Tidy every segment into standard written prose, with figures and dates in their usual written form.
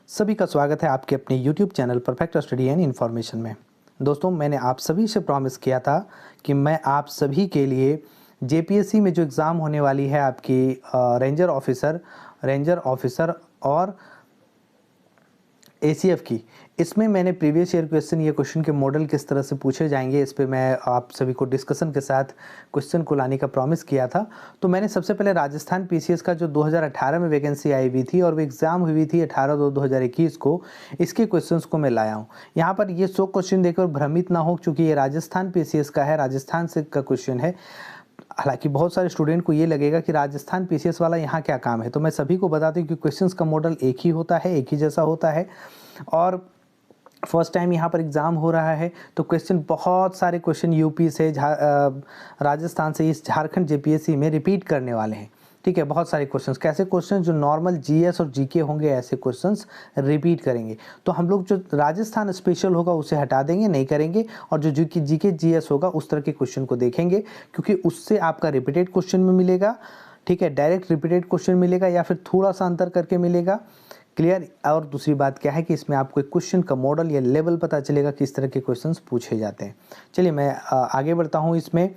सभी का स्वागत है आपके अपने YouTube channel perfect study and information में। दोस्तों, मैंने आप सभी से प्रॉमिस किया था कि मैं आप सभी के लिए जेपीएससी में जो एग्ज़ाम होने वाली है आपकी रेंजर ऑफिसर और एसीएफ की, इसमें मैंने प्रीवियस ईयर क्वेश्चन, ये क्वेश्चन के मॉडल किस तरह से पूछे जाएंगे, इस पे मैं आप सभी को डिस्कशन के साथ क्वेश्चन को लाने का प्रॉमिस किया था। तो मैंने सबसे पहले राजस्थान पीसीएस का जो 2018 में वैकेंसी आई हुई थी और वो एग्ज़ाम हुई थी 18/2/2021 को, इसके क्वेश्चंस को मैं लाया हूँ। यहाँ पर ये 100 क्वेश्चन देखकर भ्रमित ना हो, क्योंकि ये राजस्थान पीसीएस का है, राजस्थान से का क्वेश्चन है। हालांकि बहुत सारे स्टूडेंट को ये लगेगा कि राजस्थान पीसीएस वाला यहाँ क्या काम है, तो मैं सभी को बता दूं कि क्वेश्चंस का मॉडल एक ही होता है, एक ही जैसा होता है। और फर्स्ट टाइम यहाँ पर एग्ज़ाम हो रहा है तो क्वेश्चन, बहुत सारे क्वेश्चन यूपी से, राजस्थान से, इस झारखंड जेपीएससी में रिपीट करने वाले हैं। ठीक है, बहुत सारे क्वेश्चंस, कैसे क्वेश्चन जो नॉर्मल जीएस और जीके होंगे, ऐसे क्वेश्चंस रिपीट करेंगे। तो हम लोग जो राजस्थान स्पेशल होगा उसे हटा देंगे, नहीं करेंगे, और जो जीके जीएस होगा उस तरह के क्वेश्चन को देखेंगे, क्योंकि उससे आपका रिपीटेड क्वेश्चन में मिलेगा। ठीक है, डायरेक्ट रिपीटेड क्वेश्चन मिलेगा या फिर थोड़ा सा अंतर करके मिलेगा। क्लियर। और दूसरी बात क्या है कि इसमें आपको एक क्वेश्चन का मॉडल या लेवल पता चलेगा, किस तरह के क्वेश्चंस पूछे जाते हैं। चलिए मैं आगे बढ़ता हूँ। इसमें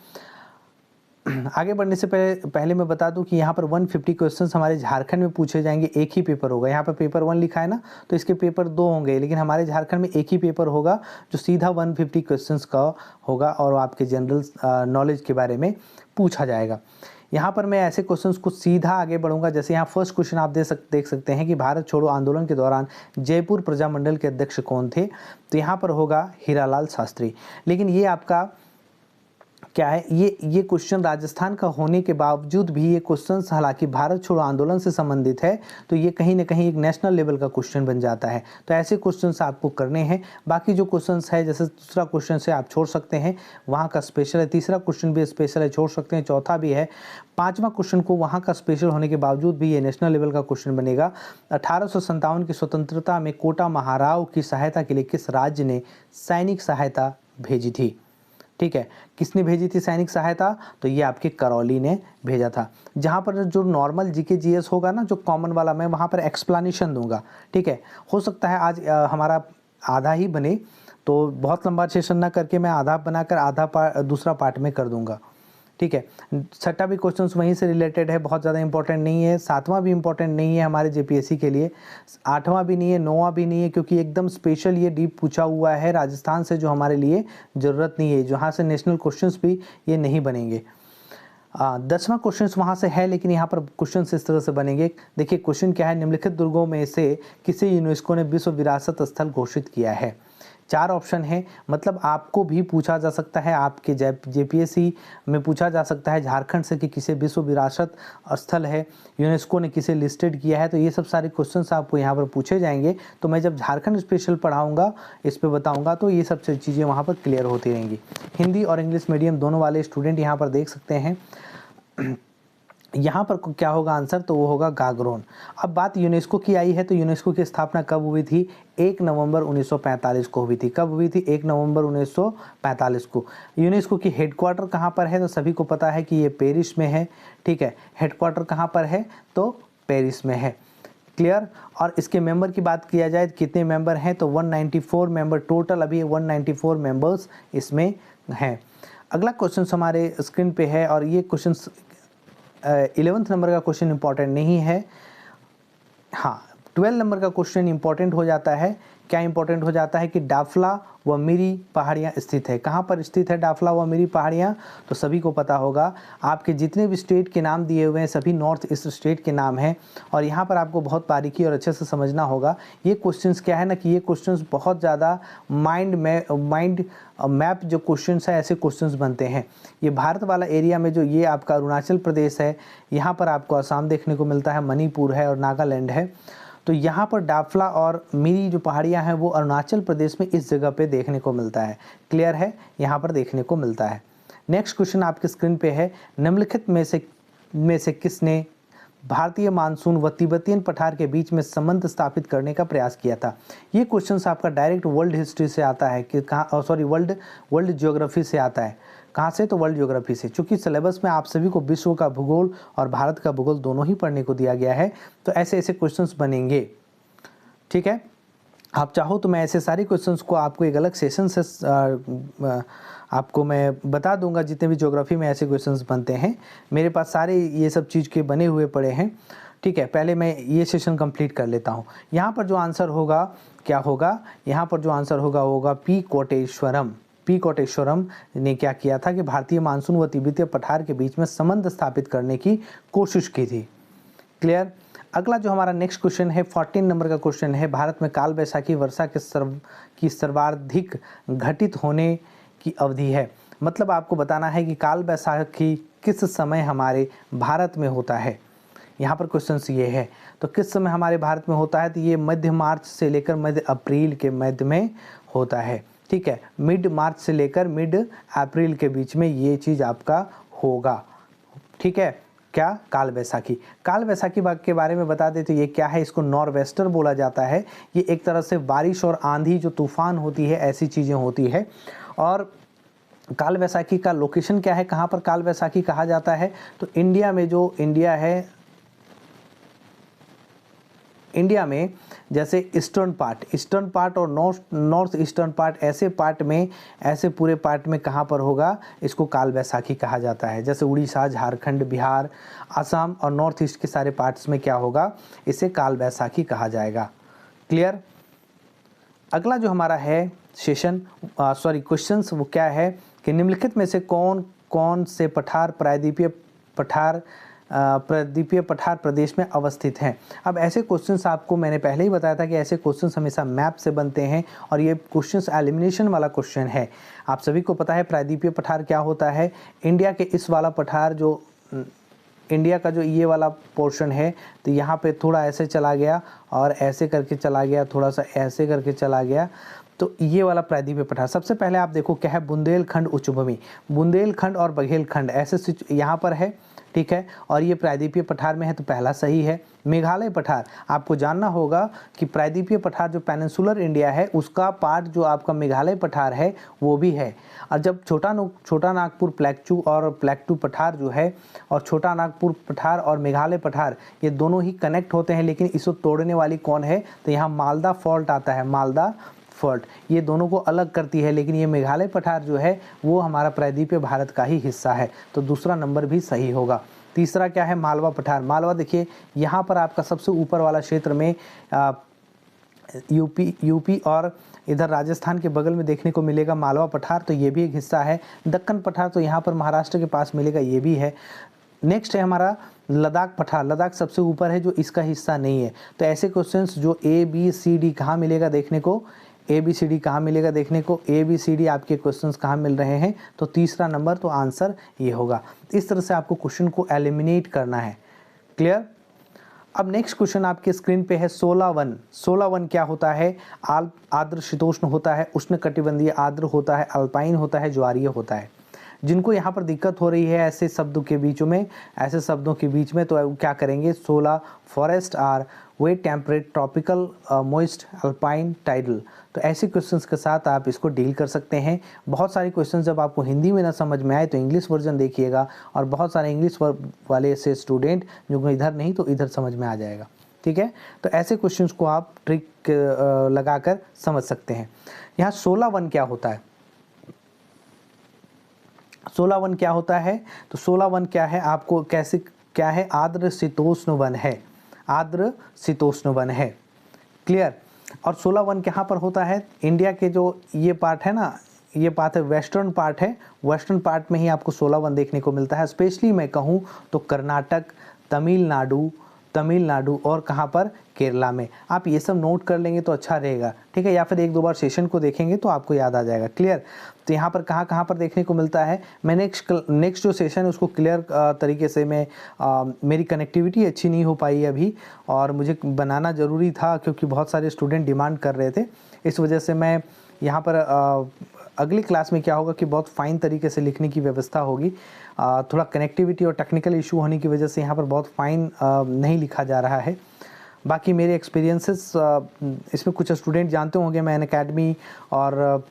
आगे बढ़ने से पहले मैं बता दूं कि यहाँ पर 150 क्वेश्चंस हमारे झारखंड में पूछे जाएंगे। एक ही पेपर होगा, यहाँ पर पेपर 1 लिखा है ना, तो इसके पेपर 2 होंगे, लेकिन हमारे झारखंड में एक ही पेपर होगा जो सीधा 150 क्वेश्चंस का होगा और आपके जनरल नॉलेज के बारे में पूछा जाएगा। यहाँ पर मैं ऐसे क्वेश्चंस को सीधा आगे बढ़ूंगा। जैसे यहाँ फर्स्ट क्वेश्चन आप देख सकते हैं कि भारत छोड़ो आंदोलन के दौरान जयपुर प्रजामंडल के अध्यक्ष कौन थे, तो यहाँ पर होगा हीरालाल शास्त्री। लेकिन ये आपका क्या है, ये क्वेश्चन राजस्थान का होने के बावजूद भी ये क्वेश्चन, हालांकि भारत छोड़ो आंदोलन से संबंधित है, तो ये कहीं ना कहीं एक नेशनल लेवल का क्वेश्चन बन जाता है। तो ऐसे क्वेश्चंस आपको करने हैं। बाकी जो क्वेश्चंस है, जैसे दूसरा क्वेश्चन से आप छोड़ सकते हैं, वहाँ का स्पेशल है, तीसरा क्वेश्चन भी स्पेशल है, छोड़ सकते हैं, चौथा भी है, पांचवा क्वेश्चन को वहाँ का स्पेशल होने के बावजूद भी ये नेशनल लेवल का क्वेश्चन बनेगा। 1857 की स्वतंत्रता में कोटा महाराव की सहायता के लिए किस राज्य ने सैनिक सहायता भेजी थी? ठीक है, किसने भेजी थी सैनिक सहायता? तो ये आपके करौली ने भेजा था। जहाँ पर जो नॉर्मल जीके जीएस होगा ना, जो कॉमन वाला, मैं वहाँ पर एक्सप्लेनेशन दूंगा। ठीक है, हो सकता है आज हमारा आधा ही बने, तो बहुत लंबा सेशन ना करके मैं आधा बनाकर आधा दूसरा पार्ट में कर दूंगा। ठीक है, छठा भी क्वेश्चंस वहीं से रिलेटेड है, बहुत ज़्यादा इंपॉर्टेंट नहीं है। सातवां भी इंपॉर्टेंट नहीं है हमारे जेपीएससी के लिए, आठवां भी नहीं है, नौवां भी नहीं है, क्योंकि एकदम स्पेशल ये डीप पूछा हुआ है राजस्थान से, जो हमारे लिए ज़रूरत नहीं है, जहाँ से नेशनल क्वेश्चंस भी ये नहीं बनेंगे। 10वां क्वेश्चन वहाँ से है, लेकिन यहाँ पर क्वेश्चन इस तरह से बनेंगे। देखिए क्वेश्चन क्या है, निम्नलिखित दुर्गों में से किसे यूनेस्को ने विश्व विरासत स्थल घोषित किया है? 4 ऑप्शन है, मतलब आपको भी पूछा जा सकता है, आपके जेपीएससी में पूछा जा सकता है झारखंड से कि किसे विश्व विरासत स्थल है, यूनेस्को ने किसे लिस्टेड किया है। तो ये सब सारे क्वेश्चंस आपको यहाँ पर पूछे जाएंगे। तो मैं जब झारखंड स्पेशल पढ़ाऊंगा, इस पे बताऊंगा, तो ये सब चीज़ें वहाँ पर क्लियर होती रहेंगी। हिंदी और इंग्लिश मीडियम दोनों वाले स्टूडेंट यहाँ पर देख सकते हैं। यहाँ पर क्या होगा आंसर, तो वो होगा गागरोन। अब बात यूनेस्को की आई है, तो यूनेस्को की स्थापना कब हुई थी? 1 नवंबर 1945 को हुई थी। कब हुई थी? 1 नवंबर 1945 को। यूनेस्को की हेडक्वार्टर कहाँ पर है? तो सभी को पता है कि ये पेरिस में है। ठीक है, हेडक्वार्टर कहाँ पर है? तो पेरिस में है। क्लियर। और इसके मेंबर की बात किया जाए, कितने मेंबर हैं? तो 194 मेंबर टोटल, अभी 194 मेंबर्स इसमें हैं। अगला क्वेश्चन हमारे स्क्रीन पे है, और ये क्वेश्चन 11th नंबर का क्वेश्चन इंपॉर्टेंट नहीं है। हाँ, 12 नंबर का क्वेश्चन इंपॉर्टेंट हो जाता है। क्या इंपॉर्टेंट हो जाता है कि डाफला व मिरी पहाड़ियाँ स्थित है। कहाँ पर स्थित है डाफला व मिरी पहाड़ियाँ? तो सभी को पता होगा, आपके जितने भी स्टेट के नाम दिए हुए हैं सभी नॉर्थ ईस्ट स्टेट के नाम हैं। और यहाँ पर आपको बहुत बारीकी और अच्छे से समझना होगा। ये क्वेश्चंस क्या है ना, कि ये क्वेश्चंस बहुत ज़्यादा माइंड मैप जो क्वेश्चंस है, ऐसे क्वेश्चंस बनते हैं। ये भारत वाला एरिया में जो ये आपका अरुणाचल प्रदेश है, यहाँ पर आपको असम देखने को मिलता है, मणिपुर है और नागालैंड है। तो यहाँ पर डाफला और मिरी जो पहाड़ियाँ हैं वो अरुणाचल प्रदेश में इस जगह पे देखने को मिलता है। क्लियर है, यहाँ पर देखने को मिलता है। नेक्स्ट क्वेश्चन आपके स्क्रीन पे है, निम्नलिखित में से किसने भारतीय मानसून व तिब्बतियन पठार के बीच में संबंध स्थापित करने का प्रयास किया था? ये क्वेश्चन आपका डायरेक्ट वर्ल्ड हिस्ट्री से आता है कि कहाँ, सॉरी वर्ल्ड ज्योग्राफी से आता है। कहाँ से? तो वर्ल्ड ज्योग्राफी से। चूंकि सिलेबस में आप सभी को विश्व का भूगोल और भारत का भूगोल दोनों ही पढ़ने को दिया गया है, तो ऐसे ऐसे क्वेश्चंस बनेंगे। ठीक है। आप चाहो तो मैं ऐसे सारे क्वेश्चंस को आपको एक अलग सेशन से आपको मैं बता दूंगा, जितने भी ज्योग्राफी में ऐसे क्वेश्चंस बनते हैं मेरे पास सारे ये सब चीज़ के बने हुए पड़े हैं। ठीक है, पहले मैं ये सेशन कंप्लीट कर लेता हूँ। यहाँ पर जो आंसर होगा क्या होगा, यहाँ पर जो आंसर होगा पी कोटेश्वरम। पी कोटेश्वरम ने क्या किया था कि भारतीय मानसून व तिब्बतीय पठार के बीच में संबंध स्थापित करने की कोशिश की थी। क्लियर। अगला जो हमारा नेक्स्ट क्वेश्चन है 14 नंबर का क्वेश्चन है, भारत में काल वैसाखी वर्षा की सर्वाधिक घटित होने की अवधि है। मतलब आपको बताना है कि काल वैसाखी किस समय हमारे भारत में होता है। यहाँ पर क्वेश्चन ये है, तो किस समय हमारे भारत में होता है, तो ये मध्य मार्च से लेकर मध्य अप्रैल के मध्य में होता है। ठीक है, मिड मार्च से लेकर मिड अप्रैल के बीच में ये चीज़ आपका होगा। ठीक है, क्या, काल वैसाखी। काल वैसाखी के बारे में बता देते ये क्या है, इसको नॉर्वेस्टर बोला जाता है। ये एक तरह से बारिश और आंधी जो तूफान होती है ऐसी चीज़ें होती है। और काल वैसाखी का लोकेशन क्या है, कहाँ पर काल वैसाखी कहा जाता है, तो इंडिया में, जो इंडिया है, इंडिया में जैसे ईस्टर्न पार्ट और नॉर्थ ईस्टर्न पार्ट, ऐसे पार्ट में, ऐसे पूरे पार्ट में कहाँ पर होगा, इसको काल वैसाखी कहा जाता है। जैसे उड़ीसा, झारखंड, बिहार, असम और नॉर्थ ईस्ट के सारे पार्ट्स में क्या होगा, इसे काल वैसाखी कहा जाएगा। क्लियर। अगला जो हमारा है सेशन क्वेश्चंस वो क्या है कि निम्नलिखित में से कौन कौन से पठार प्रायद्वीपीय पठार प्रदेश में अवस्थित हैं। अब ऐसे क्वेश्चंस आपको मैंने पहले ही बताया था कि ऐसे क्वेश्चंस हमेशा मैप से बनते हैं और ये क्वेश्चंस एलिमिनेशन वाला क्वेश्चन है। आप सभी को पता है प्रायद्वीपीय पठार क्या होता है। इंडिया के इस वाला पठार, जो इंडिया का जो ये वाला पोर्शन है, तो यहाँ पे थोड़ा ऐसे चला गया और ऐसे करके चला गया, थोड़ा सा ऐसे करके चला गया, तो ये वाला प्रायद्वीपीय पठार। सबसे पहले आप देखो क्या है, बुंदेलखंड उच्चभूमि, बुंदेलखंड और बघेलखंड ऐसे यहाँ पर है। ठीक है, और ये प्रायद्वीपीय पठार में है, तो पहला सही है। मेघालय पठार, आपको जानना होगा कि प्रायद्वीपीय पठार जो पेनिनसुलर इंडिया है उसका पार्ट जो आपका मेघालय पठार है वो भी है। और जब छोटा नागपुर प्लेक्चू और प्लेक्टू पठार जो है, और छोटा नागपुर पठार और मेघालय पठार ये दोनों ही कनेक्ट होते हैं, लेकिन इसको तोड़ने वाली कौन है, तो यहाँ मालदा फॉल्ट आता है। मालदा फॉल्ट ये दोनों को अलग करती है, लेकिन ये मेघालय पठार जो है वो हमारा प्रायद्वीपीय भारत का ही हिस्सा है, तो दूसरा नंबर भी सही होगा। तीसरा क्या है, मालवा पठार। मालवा देखिए यहाँ पर आपका सबसे ऊपर वाला क्षेत्र में यूपी और इधर राजस्थान के बगल में देखने को मिलेगा मालवा पठार, तो ये भी एक हिस्सा है। दक्कन पठार तो यहाँ पर महाराष्ट्र के पास मिलेगा, ये भी है। नेक्स्ट है हमारा लद्दाख पठार। लद्दाख सबसे ऊपर है जो इसका हिस्सा नहीं है। तो ऐसे क्वेश्चंस जो ABCD कहाँ मिलेगा देखने को, ABCD कहाँ मिलेगा देखने को, ABCD आपके क्वेश्चंस कहाँ मिल रहे हैं, तो तीसरा नंबर, तो आंसर ये होगा। इस तरह से आपको क्वेश्चन को एलिमिनेट करना है। क्लियर। अब नेक्स्ट क्वेश्चन आपके स्क्रीन पे है 16 16 क्या होता है, आर्द्र शीतोष्ण होता है, उष्णकटिबंधीय आर्द्र होता है, अल्पाइन होता है, ज्वारीय होता है। जिनको यहाँ पर दिक्कत हो रही है ऐसे शब्दों के बीच में, तो क्या करेंगे, 16 forest are wet temperate tropical moist alpine tidal. तो ऐसे क्वेश्चंस के साथ आप इसको डील कर सकते हैं। बहुत सारे क्वेश्चंस जब आपको हिंदी में ना समझ में आए तो इंग्लिश वर्जन देखिएगा, और बहुत सारे इंग्लिश वाले से स्टूडेंट जो इधर नहीं तो इधर समझ में आ जाएगा। ठीक है, तो ऐसे क्वेश्चंस को आप ट्रिक लगाकर समझ सकते हैं। यहाँ 16 क्या होता है, 16 क्या होता है, तो 16 क्या है, आपको कैसे क्या है, आर्द्र शीतोष्ण वन है, आर्द्र शीतोष्ण वन है। क्लियर। और 16 कहाँ पर होता है, इंडिया के जो ये पार्ट है ना, ये पार्ट है वेस्टर्न पार्ट है, वेस्टर्न पार्ट में ही आपको 16 देखने को मिलता है। स्पेशली मैं कहूँ तो कर्नाटक, तमिलनाडु और कहाँ पर, केरला में। आप ये सब नोट कर लेंगे तो अच्छा रहेगा। ठीक है, या फिर एक दो बार सेशन को देखेंगे तो आपको याद आ जाएगा। क्लियर। तो यहाँ पर कहाँ पर देखने को मिलता है, मैं नेक्स्ट जो सेशन है उसको क्लियर तरीके से मेरी कनेक्टिविटी अच्छी नहीं हो पाई अभी, और मुझे बनाना ज़रूरी था क्योंकि बहुत सारे स्टूडेंट डिमांड कर रहे थे। इस वजह से मैं यहाँ पर अगली क्लास में क्या होगा कि बहुत फाइन तरीके से लिखने की व्यवस्था होगी। थोड़ा कनेक्टिविटी और टेक्निकल इशू होने की वजह से यहाँ पर बहुत फाइन नहीं लिखा जा रहा है। बाकी मेरे एक्सपीरियंसेस इसमें कुछ स्टूडेंट जानते होंगे, मैं अकेडमी और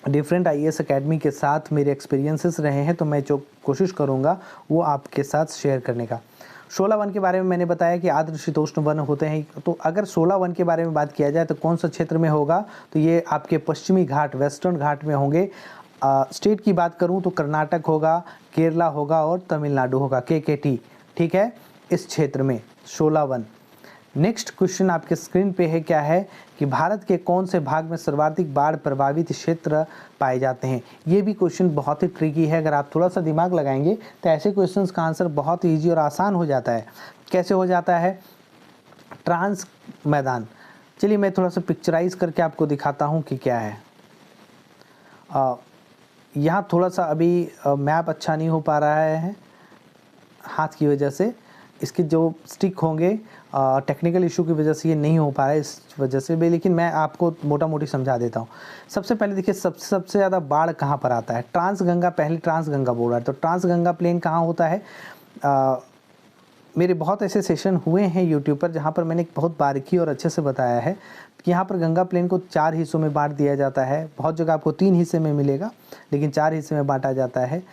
डिफरेंट IAS अकेडमी के साथ मेरे एक्सपीरियंसेस रहे हैं, तो मैं जो कोशिश करूँगा वो आपके साथ शेयर करने का। 16 वन के बारे में मैंने बताया कि आर्द्र शीतोष्ण वन होते हैं। तो अगर 16 वन के बारे में बात किया जाए तो कौन सा क्षेत्र में होगा, तो ये आपके पश्चिमी घाट, वेस्टर्न घाट में होंगे। स्टेट की बात करूं तो कर्नाटक होगा, केरला होगा और तमिलनाडु होगा, KKT, ठीक है, इस क्षेत्र में 16 वन। नेक्स्ट क्वेश्चन आपके स्क्रीन पे है, क्या है कि भारत के कौन से भाग में सर्वाधिक बाढ़ प्रभावित क्षेत्र पाए जाते हैं। ये भी क्वेश्चन बहुत ही ट्रिकी है, अगर आप थोड़ा सा दिमाग लगाएंगे तो ऐसे क्वेश्चंस का आंसर बहुत ईजी और आसान हो जाता है। कैसे हो जाता है? ट्रांस मैदान, चलिए मैं थोड़ा सा पिक्चराइज करके आपको दिखाता हूँ कि क्या है। यहाँ थोड़ा सा अभी मैप अच्छा नहीं हो पा रहा है हाथ की वजह से, इसके जो स्टिक होंगे टेक्निकल इशू की वजह से ये नहीं हो पा रहा है, इस वजह से भी, लेकिन मैं आपको मोटा मोटी समझा देता हूँ। सबसे पहले देखिए, सबसे ज़्यादा बाढ़ कहाँ पर आता है? ट्रांसगंगा, पहले ट्रांसगंगा बोल रहा है, तो ट्रांसगंगा प्लेन कहाँ होता है? मेरे बहुत ऐसे सेशन हुए हैं यूट्यूब पर जहाँ पर मैंने बहुत बारीकी और अच्छे से बताया है कि यहाँ पर गंगा प्लेन को 4 हिस्सों में बांट दिया जाता है। बहुत जगह आपको 3 हिस्से में मिलेगा, लेकिन 4 हिस्से में बांटा जाता है।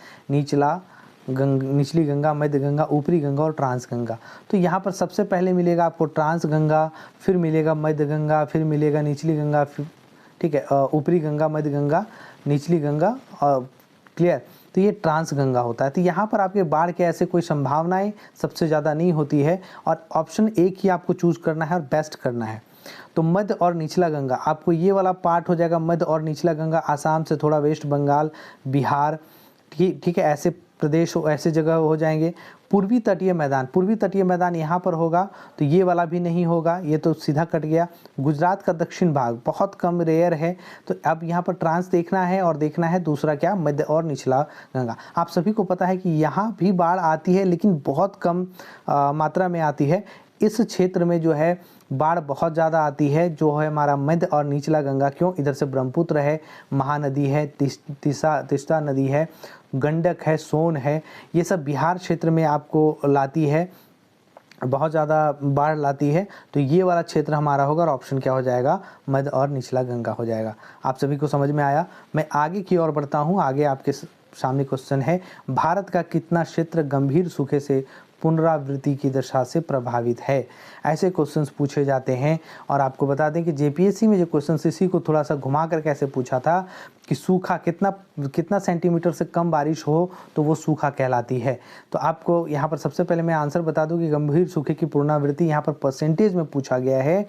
निचली गंगा, मध्य गंगा, ऊपरी गंगा और ट्रांस गंगा। तो यहाँ पर सबसे पहले मिलेगा आपको ट्रांस गंगा, फिर मिलेगा मध्य गंगा, फिर मिलेगा निचली गंगा, ठीक है, ऊपरी गंगा, मध्य गंगा, निचली गंगा, क्लियर। तो ये ट्रांस गंगा होता है। तो यहाँ पर आपके बाढ़ के ऐसे कोई संभावनाएं सबसे ज़्यादा नहीं होती है, और ऑप्शन एक ही आपको चूज़ करना है और बेस्ट करना है। तो मध्य और निचला गंगा, आपको ये वाला पार्ट हो जाएगा। मध्य और निचला गंगा आसाम से थोड़ा वेस्ट बंगाल, बिहार, ठीक है, ऐसे प्रदेश, ऐसे जगह हो जाएंगे। पूर्वी तटीय मैदान यहाँ पर होगा, तो ये वाला भी नहीं होगा, ये तो सीधा कट गया। गुजरात का दक्षिण भाग बहुत कम, रेयर है। तो अब यहाँ पर ट्रांस देखना है और देखना है दूसरा क्या, मध्य और निचला गंगा। आप सभी को पता है कि यहाँ भी बाढ़ आती है, लेकिन बहुत कम मात्रा में आती है। इस क्षेत्र में जो है बाढ़ बहुत ज़्यादा आती है, जो है हमारा मध्य और निचला गंगा। क्यों? इधर से ब्रह्मपुत्र है, महानदी है, तिस्ता नदी है, गंडक है, सोन है, ये सब बिहार क्षेत्र में आपको लाती है, बहुत ज़्यादा बाढ़ लाती है। तो ये वाला क्षेत्र हमारा होगा, और ऑप्शन क्या हो जाएगा, मध्य और निचला गंगा हो जाएगा। आप सभी को समझ में आया? मैं आगे की ओर बढ़ता हूँ। आगे आपके सामने क्वेश्चन है, भारत का कितना क्षेत्र गंभीर सूखे से पुनरावृत्ति की दशा से प्रभावित है? ऐसे क्वेश्चंस पूछे जाते हैं। और आपको बता दें कि जेपीएससी में जो क्वेश्चंस इसी को थोड़ा सा घुमा कर कैसे पूछा था कि सूखा कितना सेंटीमीटर से कम बारिश हो तो वो सूखा कहलाती है। तो आपको यहाँ पर सबसे पहले मैं आंसर बता दूं कि गंभीर सूखे की पुनरावृत्ति यहाँ पर परसेंटेज में पूछा गया है।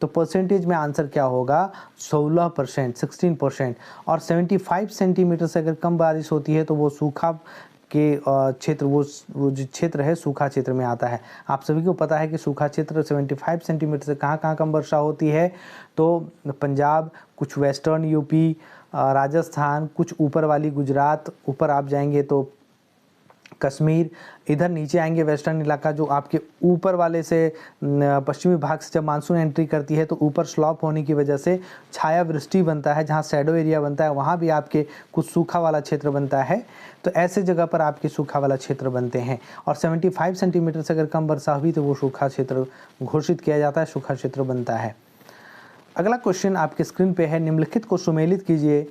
तो परसेंटेज में आंसर क्या होगा, 16%, 16%। और 75 सेंटीमीटर से अगर कम बारिश होती है तो वो सूखा के क्षेत्र, वो जो क्षेत्र है सूखा क्षेत्र में आता है। आप सभी को पता है कि सूखा क्षेत्र 75 सेंटीमीटर से कहाँ कम वर्षा होती है, तो पंजाब, कुछ वेस्टर्न यूपी, राजस्थान, कुछ ऊपर वाली गुजरात, ऊपर आप जाएंगे तो कश्मीर, इधर नीचे आएंगे वेस्टर्न इलाका, जो आपके ऊपर वाले से पश्चिमी भाग से जब मानसून एंट्री करती है तो ऊपर स्लॉप होने की वजह से छाया वृष्टि बनता है, जहाँ शैडो एरिया बनता है, वहाँ भी आपके कुछ सूखा वाला क्षेत्र बनता है। तो ऐसे जगह पर आपके सूखा वाला क्षेत्र बनते हैं। और 75 सेंटीमीटर से अगर कम वर्षा हुई तो वो सूखा क्षेत्र घोषित किया जाता है, सूखा क्षेत्र बनता है। अगला क्वेश्चन आपके स्क्रीन पे है, निम्नलिखित को सुमेलित कीजिए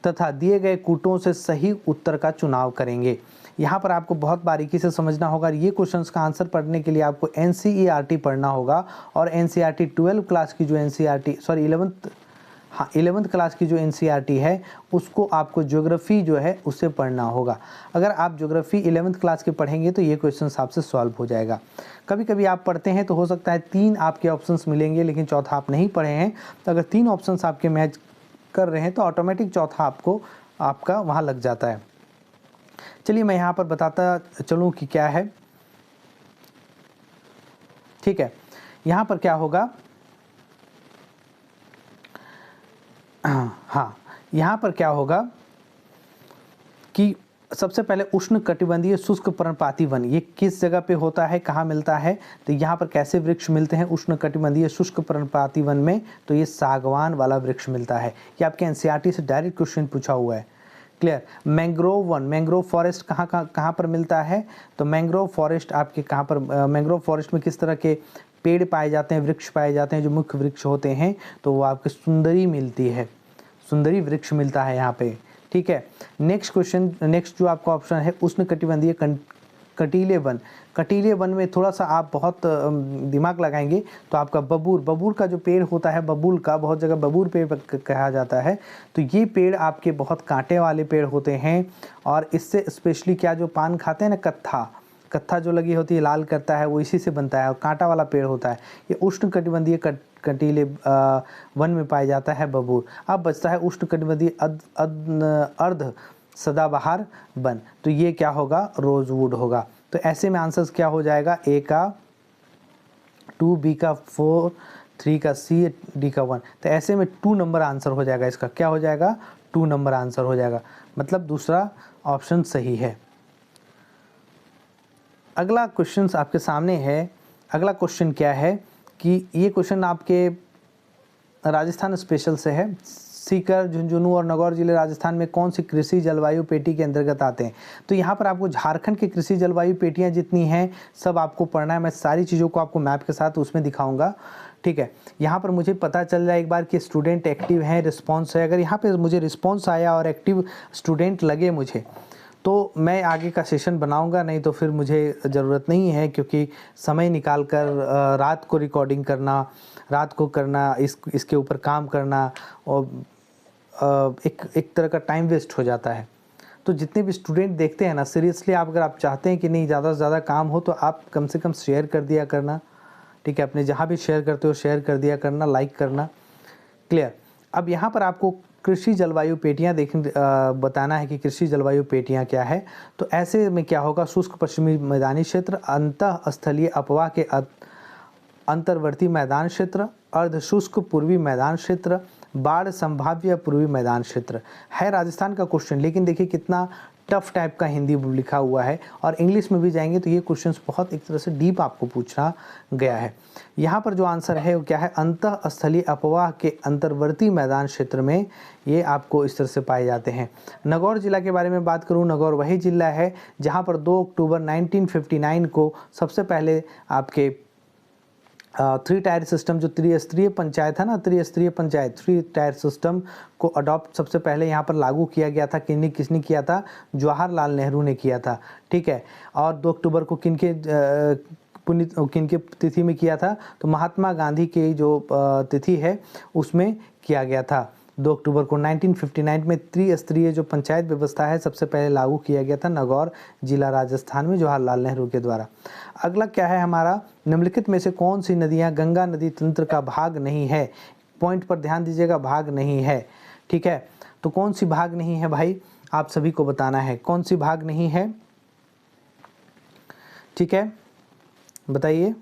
तथा दिए गए कूटों से सही उत्तर का चुनाव करेंगे। यहाँ पर आपको बहुत बारीकी से समझना होगा। ये क्वेश्चंस का आंसर पढ़ने के लिए आपको NCERT पढ़ना होगा, और NCERT 12 क्लास की जो NCERT, सॉरी 11th क्लास की जो NCERT है उसको आपको ज्योग्राफी जो है उससे पढ़ना होगा। अगर आप ज्योग्राफी 11th क्लास के पढ़ेंगे तो ये क्वेश्चन आपसे सॉल्व हो जाएगा। कभी कभी आप पढ़ते हैं तो हो सकता है 3 आपके ऑप्शंस मिलेंगे, लेकिन चौथा आप नहीं पढ़े हैं। तो अगर 3 ऑप्शंस आपके मैच कर रहे हैं तो ऑटोमेटिक चौथा आपका वहाँ लग जाता है। चलिए मैं यहाँ पर बताता चलूँ कि क्या है, ठीक है। यहाँ पर क्या होगा, हाँ, यहाँ पर क्या होगा कि सबसे पहले उष्ण कटिबंधीय शुष्क पर्णपाती वन, ये किस जगह पे होता है, कहाँ मिलता है? तो यहाँ पर कैसे वृक्ष मिलते हैं उष्ण कटिबंधीय शुष्क पर्णपाती वन में? तो ये सागवान वाला वृक्ष मिलता है। ये आपके NCERT से डायरेक्ट क्वेश्चन पूछा हुआ है, clear. Mangrove one, mangrove forest कहाँ पर मिलता है? तो मैंग्रोव फॉरेस्ट आपके कहाँ पर, मैंग्रोव फॉरेस्ट में किस तरह के पेड़ पाए जाते हैं, वृक्ष पाए जाते हैं? जो मुख्य वृक्ष होते हैं तो वो आपके सुंदरी मिलती है, सुंदरी वृक्ष मिलता है यहाँ पे, ठीक है। नेक्स्ट क्वेश्चन, नेक्स्ट जो आपका ऑप्शन है उष्ण कटिबंधीय कटीले वन, कटीले वन में थोड़ा सा आप बहुत दिमाग लगाएंगे तो आपका बबूल, बबूल का जो पेड़ होता है, बबूल का बहुत जगह बबूल पेड़ कहा जाता है, तो ये पेड़ आपके बहुत कांटे वाले पेड़ होते हैं। और इससे स्पेशली क्या, जो पान खाते हैं ना, कत्था, कत्था जो लगी होती है लाल करता है, वो इसी से बनता है और कांटा वाला पेड़ होता है। ये उष्णकटिबंधीय कटीले वन में पाया जाता है बबूल। अब बचता है उष्णकटिबंधीय अर्ध सदाबहार वन, तो ये क्या होगा, रोजवुड होगा। तो ऐसे में आंसर क्या हो जाएगा, ए का 2, बी का 4, 3 का सी, डी का 1। तो ऐसे में 2 नंबर आंसर हो जाएगा, इसका क्या हो जाएगा, 2 नंबर आंसर हो जाएगा, मतलब दूसरा ऑप्शन सही है। अगला क्वेश्चन आपके सामने है। अगला क्वेश्चन क्या है कि ये क्वेश्चन आपके राजस्थान स्पेशल से है। सीकर, झुंझुनू और नागौर जिले राजस्थान में कौन सी कृषि जलवायु पेटी के अंतर्गत आते हैं? तो यहाँ पर आपको झारखंड की कृषि जलवायु पेटियाँ जितनी हैं सब आपको पढ़ना है। मैं सारी चीज़ों को आपको मैप के साथ उसमें दिखाऊंगा, ठीक है। यहाँ पर मुझे पता चल जाए एक बार कि स्टूडेंट एक्टिव हैं, रिस्पॉन्स है। अगर यहाँ पर मुझे रिस्पॉन्स आया और एक्टिव स्टूडेंट लगे मुझे, तो मैं आगे का सेशन बनाऊंगा, नहीं तो फिर मुझे ज़रूरत नहीं है, क्योंकि समय निकाल कर रात को रिकॉर्डिंग करना, रात को करना, इसके ऊपर काम करना, और एक तरह का टाइम वेस्ट हो जाता है। तो जितने भी स्टूडेंट देखते हैं ना, सीरियसली अगर आप चाहते हैं कि नहीं ज़्यादा से ज़्यादा काम हो, तो आप कम से कम शेयर कर दिया करना, ठीक है। अपने जहाँ भी शेयर करते हो शेयर कर दिया करना, लाइक करना, क्लियर। अब यहाँ पर आपको कृषि जलवायु पेटियाँ बताना है कि कृषि जलवायु पेटियाँ क्या है। तो ऐसे में क्या होगा, शुष्क पश्चिमी मैदानी क्षेत्र, अंतः स्थलीय अपवाह के अंतर्वर्ती मैदान क्षेत्र, अर्ध शुष्क पूर्वी मैदान क्षेत्र, बाढ़ संभाव्य पूर्वी मैदान क्षेत्र। है राजस्थान का क्वेश्चन, लेकिन देखिए कितना टफ टाइप का हिंदी लिखा हुआ है, और इंग्लिश में भी जाएंगे तो ये क्वेश्चंस बहुत एक तरह से डीप आपको पूछा गया है। यहाँ पर जो आंसर है वो क्या है, अंतः स्थलीय अपवाह के अंतर्वर्ती मैदान क्षेत्र में ये आपको इस तरह से पाए जाते हैं। नागौर जिला के बारे में बात करूँ, नागौर वही जिला है जहाँ पर 2 अक्टूबर 1959 को सबसे पहले आपके 3 टायर सिस्टम, जो त्रिस्तरीय पंचायत है ना, त्रिस्तरीय पंचायत 3 टायर सिस्टम को अडॉप्ट सबसे पहले यहाँ पर लागू किया गया था। किसने किया था, जवाहरलाल नेहरू ने किया था, ठीक है। और 2 अक्टूबर को किनके तिथि में किया था, तो महात्मा गांधी की जो तिथि है उसमें किया गया था। 2 अक्टूबर को 1959 में त्रिस्तरीय जो पंचायत व्यवस्था है सबसे पहले लागू किया गया था नागौर जिला राजस्थान में जवाहरलाल नेहरू के द्वारा। अगला क्या है हमारा, निम्नलिखित में से कौन सी नदियां गंगा नदी तंत्र का भाग नहीं है? पॉइंट पर ध्यान दीजिएगा, भाग नहीं है, ठीक है। तो कौन सी भाग नहीं है भाई, आप सभी को बताना है कौन सी भाग नहीं है, ठीक है, बताइए।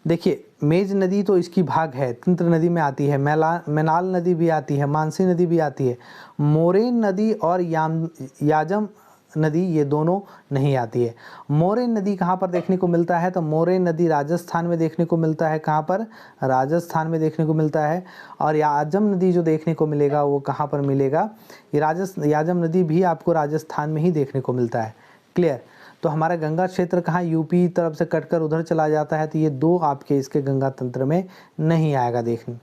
देखिए मेज नदी तो इसकी भाग है, तंत्र नदी में आती है, मैनाल नदी भी आती है, मानसी नदी भी आती है। मोरेन नदी और याजम नदी ये दोनों नहीं आती है। मोरेन नदी कहाँ पर देखने को मिलता है, तो मोरेन नदी राजस्थान में देखने को मिलता है। कहाँ पर, राजस्थान में देखने को मिलता है। और याजम नदी जो देखने को मिलेगा वो कहाँ पर मिलेगा, ये याजम नदी भी आपको राजस्थान में ही देखने को मिलता है, क्लियर। तो हमारा गंगा क्षेत्र कहाँ, यूपी तरफ से कटकर उधर चला जाता है, तो ये 2 आपके इसके गंगा तंत्र में नहीं आएगा देखने।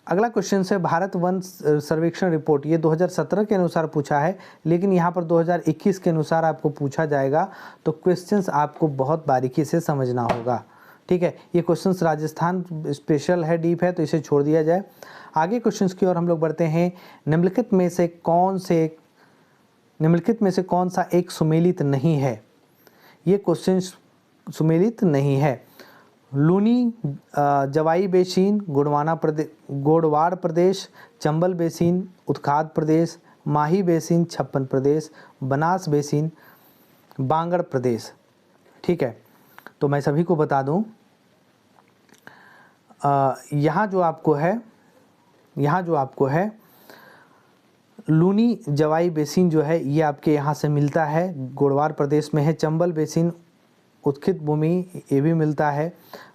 अगला क्वेश्चन है भारत वन सर्वेक्षण रिपोर्ट, ये 2017 के अनुसार पूछा है, लेकिन यहाँ पर 2021 के अनुसार आपको पूछा जाएगा, तो क्वेश्चंस आपको बहुत बारीकी से समझना होगा, ठीक है। ये क्वेश्चंस राजस्थान स्पेशल है, डीप है, तो इसे छोड़ दिया जाए। आगे क्वेश्चंस की ओर हम लोग बढ़ते हैं। निम्नलिखित में से कौन सा एक सुमेलित नहीं है? ये क्वेश्चन सुमेलित नहीं है। लूनी जवाई बेसिन, गोडवाड़ प्रदेश, चंबल बेसिन, उत्खाद प्रदेश, माही बेसिन, छप्पन प्रदेश, बनास बेसिन, बांगड़ प्रदेश, ठीक है। तो मैं सभी को बता दूं, यहाँ जो आपको है लूनी जवाई बेसिन जो है ये आपके यहाँ से मिलता है, गोडवाड़ प्रदेश में है। चंबल बेसिन उत्खित भूमि ये भी मिलता है।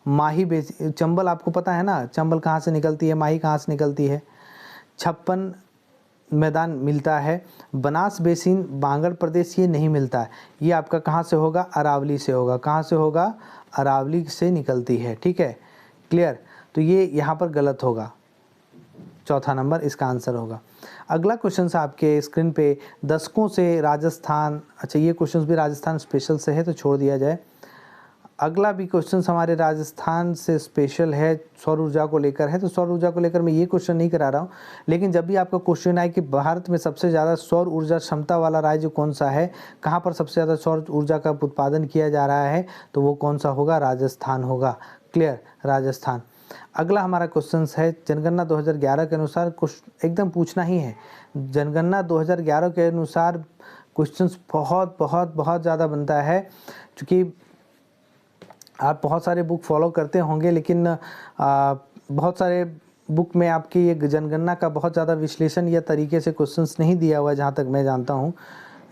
माही बेसिन, चंबल आपको पता है ना, चंबल कहाँ से निकलती है, माही कहाँ से निकलती है। छप्पन मैदान मिलता है। बनास बेसिन बांगड़ प्रदेश ये नहीं मिलता है, ये आपका कहाँ से होगा, अरावली से होगा। कहाँ से होगा, अरावली से निकलती है, ठीक है, क्लियर। तो ये यहाँ पर गलत होगा। चौथा नंबर इसका आंसर होगा। अगला क्वेश्चन आपके स्क्रीन पे दशकों से राजस्थान, अच्छा ये क्वेश्चन भी राजस्थान स्पेशल से है तो छोड़ दिया जाए। अगला भी क्वेश्चन हमारे राजस्थान से स्पेशल है, सौर ऊर्जा को लेकर है, तो सौर ऊर्जा को लेकर मैं ये क्वेश्चन नहीं करा रहा हूँ, लेकिन जब भी आपका क्वेश्चन आए कि भारत में सबसे ज़्यादा सौर ऊर्जा क्षमता वाला राज्य कौन सा है, कहाँ पर सबसे ज़्यादा सौर ऊर्जा का उत्पादन किया जा रहा है, तो वो कौन सा होगा, राजस्थान होगा। क्लियर, राजस्थान। अगला हमारा क्वेश्चन है जनगणना 2011 के अनुसार, कुछ एकदम पूछना ही है, जनगणना 2011 के अनुसार क्वेश्चंस बहुत बहुत बहुत ज़्यादा बनता है, क्योंकि आप बहुत सारे बुक फॉलो करते होंगे, लेकिन बहुत सारे बुक में आपकी ये जनगणना का बहुत ज़्यादा विश्लेषण या तरीके से क्वेश्चंस नहीं दिया हुआ है, जहाँ तक मैं जानता हूँ।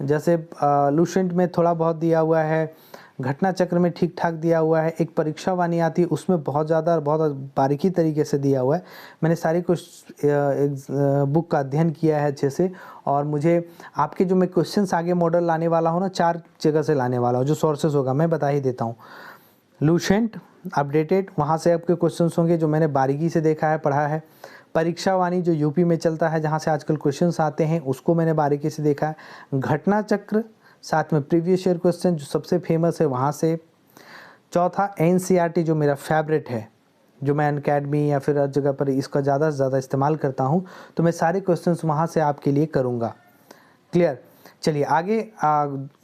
जैसे लूसेंट में थोड़ा बहुत दिया हुआ है, घटना चक्र में ठीक ठाक दिया हुआ है, एक परीक्षा वाणी आती है उसमें बहुत ज़्यादा बहुत बारीकी तरीके से दिया हुआ है। मैंने सारी कुछ बुक का अध्ययन किया है अच्छे से, और मुझे आपके जो मैं क्वेश्चंस आगे मॉडल लाने वाला हूँ ना, 4 जगह से लाने वाला हूँ, जो सोर्सेस होगा मैं बता ही देता हूँ। लूसेंट अपडेटेड, वहाँ से आपके क्वेश्चंस होंगे जो मैंने बारीकी से देखा है, पढ़ा है। परीक्षा वाणी जो यूपी में चलता है, जहाँ से आजकल क्वेश्चंस आते हैं, उसको मैंने बारीकी से देखा है। घटना चक्र, साथ में प्रीवियस ईयर क्वेश्चन जो सबसे फेमस है वहाँ से। चौथा एनसीईआरटी जो मेरा फेवरेट है, जो मैं अनअकैडमी या फिर हर जगह पर इसका ज़्यादा से ज़्यादा इस्तेमाल करता हूँ, तो मैं सारे क्वेश्चंस वहाँ से आपके लिए करूँगा। क्लियर। चलिए आगे,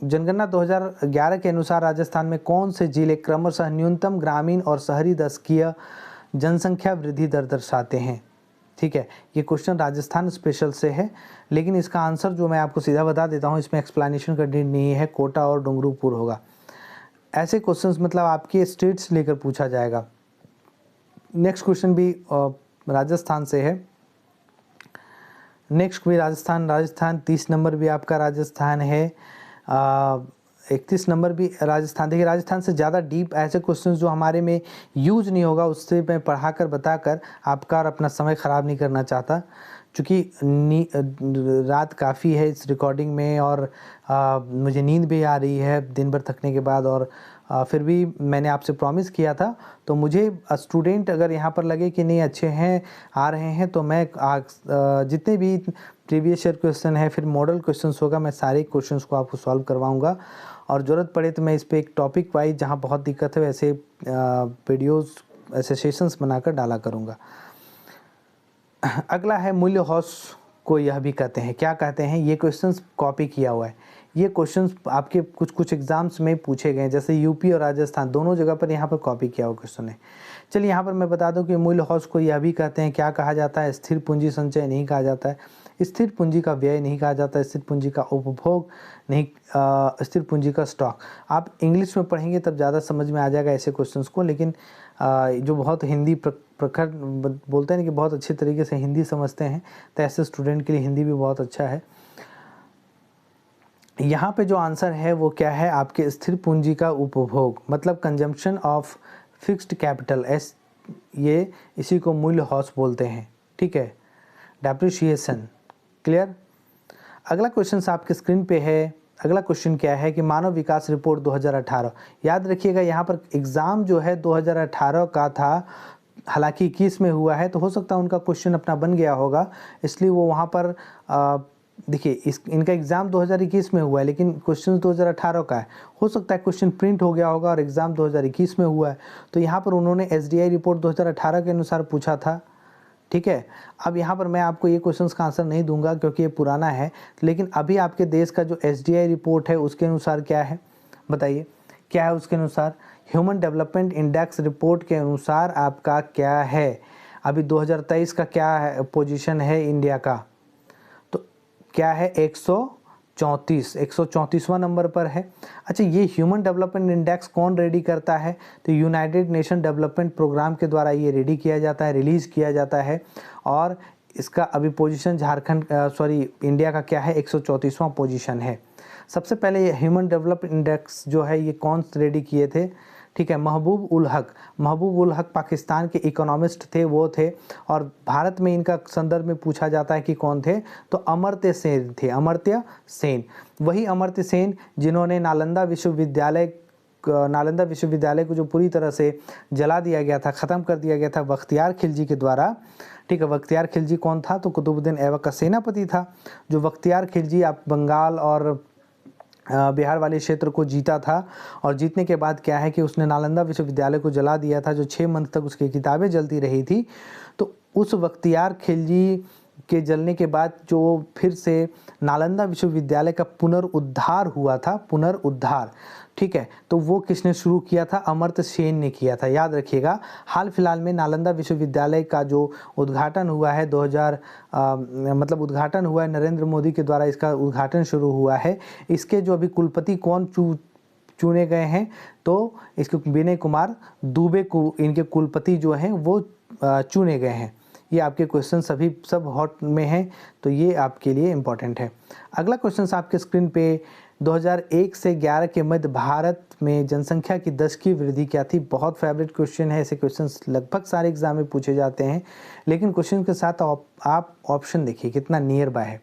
जनगणना 2011 के अनुसार राजस्थान में कौन से जिले क्रमशः न्यूनतम ग्रामीण और शहरी दशकीय जनसंख्या वृद्धि दर दर्शाते हैं। ठीक है, ये क्वेश्चन राजस्थान स्पेशल से है, लेकिन इसका आंसर जो मैं आपको सीधा बता देता हूँ, इसमें एक्सप्लेनेशन का नीड नहीं है, कोटा और डूंगरपुर होगा। ऐसे क्वेश्चंस मतलब आपके स्टेट्स लेकर पूछा जाएगा। नेक्स्ट क्वेश्चन भी राजस्थान से है। नेक्स्ट भी राजस्थान 30 नंबर भी आपका राजस्थान है, 31 नंबर भी राजस्थान। देखिए राजस्थान से ज़्यादा डीप ऐसे क्वेश्चंस जो हमारे में यूज नहीं होगा, उससे मैं पढ़ाकर बताकर आपका और अपना समय ख़राब नहीं करना चाहता, क्योंकि रात काफ़ी है इस रिकॉर्डिंग में, और मुझे नींद भी आ रही है दिन भर थकने के बाद, और फिर भी मैंने आपसे प्रॉमिस किया था, तो मुझे स्टूडेंट अगर यहाँ पर लगे कि नहीं अच्छे हैं, आ रहे हैं, तो मैं जितने भी प्रीवियस ईयर क्वेश्चन है, फिर मॉडल क्वेश्चंस होगा, मैं सारे क्वेश्चंस को आपको सॉल्व करवाऊंगा, और ज़रूरत पड़े तो मैं इस पर एक टॉपिक वाइज जहाँ बहुत दिक्कत है वैसे वीडियोज़, ऐसे सेशंस बनाकर डाला करूँगा। अगला है मूल्यह्रास को यह भी कहते हैं, क्या कहते हैं, ये क्वेश्चंस कॉपी किया हुआ है, ये क्वेश्चंस आपके कुछ एग्जाम्स में पूछे गए, जैसे यूपी और राजस्थान दोनों जगह पर यहाँ पर कॉपी किया हुआ क्वेश्चन है। चलिए यहाँ पर मैं बता दूं कि मूल्यह्रास को यह भी कहते हैं, क्या कहा जाता है, स्थिर पूंजी संचय नहीं कहा जाता है, स्थिर पूंजी का व्यय नहीं कहा जाता है, स्थिर पूंजी का उपभोग नहीं, स्थिर पूंजी का स्टॉक। आप इंग्लिश में पढ़ेंगे तब ज़्यादा समझ में आ जाएगा ऐसे क्वेश्चंस को, लेकिन जो बहुत हिंदी प्रखर बोलते हैं कि बहुत अच्छे तरीके से हिंदी समझते हैं, तो ऐसे स्टूडेंट के लिए हिंदी भी बहुत अच्छा है। यहाँ पे जो आंसर है वो क्या है, आपके स्थिर पूंजी का उपभोग, मतलब कंजम्पशन ऑफ फिक्स्ड कैपिटल, ये इसी को मूल्यह्रास बोलते हैं। ठीक है, डेप्रिसिएशन। क्लियर। अगला क्वेश्चन आपके स्क्रीन पे है। अगला क्वेश्चन क्या है कि मानव विकास रिपोर्ट 2018, याद रखिएगा यहाँ पर एग्ज़ाम जो है 2018 का था, हालांकि 21 में हुआ है, तो हो सकता है उनका क्वेश्चन अपना बन गया होगा, इसलिए वो वहाँ पर देखिए इनका एग्ज़ाम 2021 में हुआ है, लेकिन क्वेश्चन 2018 का है, हो सकता है क्वेश्चन प्रिंट हो गया होगा और एग्ज़ाम 2021 में हुआ है, तो यहाँ पर उन्होंने SDI रिपोर्ट 2018 के अनुसार पूछा था। ठीक है, अब यहाँ पर मैं आपको ये क्वेश्चंस का आंसर नहीं दूंगा क्योंकि ये पुराना है, लेकिन अभी आपके देश का जो SDI रिपोर्ट है उसके अनुसार क्या है, बताइए क्या है उसके अनुसार। ह्यूमन डेवलपमेंट इंडेक्स रिपोर्ट के अनुसार आपका क्या है, अभी 2023 का क्या है पोजीशन है इंडिया का, तो क्या है 134वां नंबर पर है। अच्छा, ये ह्यूमन डेवलपमेंट इंडेक्स कौन रेडी करता है, तो यूनाइटेड नेशन डेवलपमेंट प्रोग्राम के द्वारा ये रेडी किया जाता है, रिलीज़ किया जाता है, और इसका अभी पोजीशन इंडिया का क्या है, 134वां पोजीशन है। सबसे पहले ये ह्यूमन डेवलपमेंट इंडेक्स जो है ये कौन रेडी किए थे, ठीक है, महबूब उल हक पाकिस्तान के इकोनॉमिस्ट थे, वो थे, और भारत में इनका संदर्भ में पूछा जाता है कि कौन थे, तो अमर्त्य सेन थे, अमर्त्य सेन, वही अमर्त्य सेन जिन्होंने नालंदा विश्वविद्यालय नालंदा विश्वविद्यालय को जो पूरी तरह से जला दिया गया था, ख़त्म कर दिया गया था बख्तियार खिलजी के द्वारा। ठीक है, बख्तियार खिलजी कौन था? तो कुतुबुद्दीन ऐबक का सेनापति था। जो बख्तियार खिलजी आप बंगाल और बिहार वाले क्षेत्र को जीता था, और जीतने के बाद क्या है कि उसने नालंदा विश्वविद्यालय को जला दिया था, जो 6 मंथ तक उसकी किताबें जलती रही थी। तो उस बख्तियार खिलजी के जलने के बाद जो फिर से नालंदा विश्वविद्यालय का पुनरुद्धार हुआ था, पुनरुद्धार, ठीक है, तो वो किसने शुरू किया था? अमर्त्य सेन ने किया था। याद रखिएगा, हाल फिलहाल में नालंदा विश्वविद्यालय का जो उद्घाटन हुआ है मतलब उद्घाटन हुआ है, नरेंद्र मोदी के द्वारा इसका उद्घाटन शुरू हुआ है। इसके जो अभी कुलपति कौन चुने गए हैं? तो इसके विनय कुमार दुबे को इनके कुलपति जो हैं वो चुने गए हैं। ये आपके क्वेश्चन सभी सब हॉट में हैं, तो ये आपके लिए इम्पॉर्टेंट है। अगला क्वेश्चन आपके स्क्रीन पे 2001 से 11 के मध्य भारत में जनसंख्या की 10 की वृद्धि क्या थी? बहुत फेवरेट क्वेश्चन है। ऐसे क्वेश्चन लगभग सारे एग्जाम में पूछे जाते हैं, लेकिन क्वेश्चन के साथ आप ऑप्शन देखिए कितना नियर बाय है।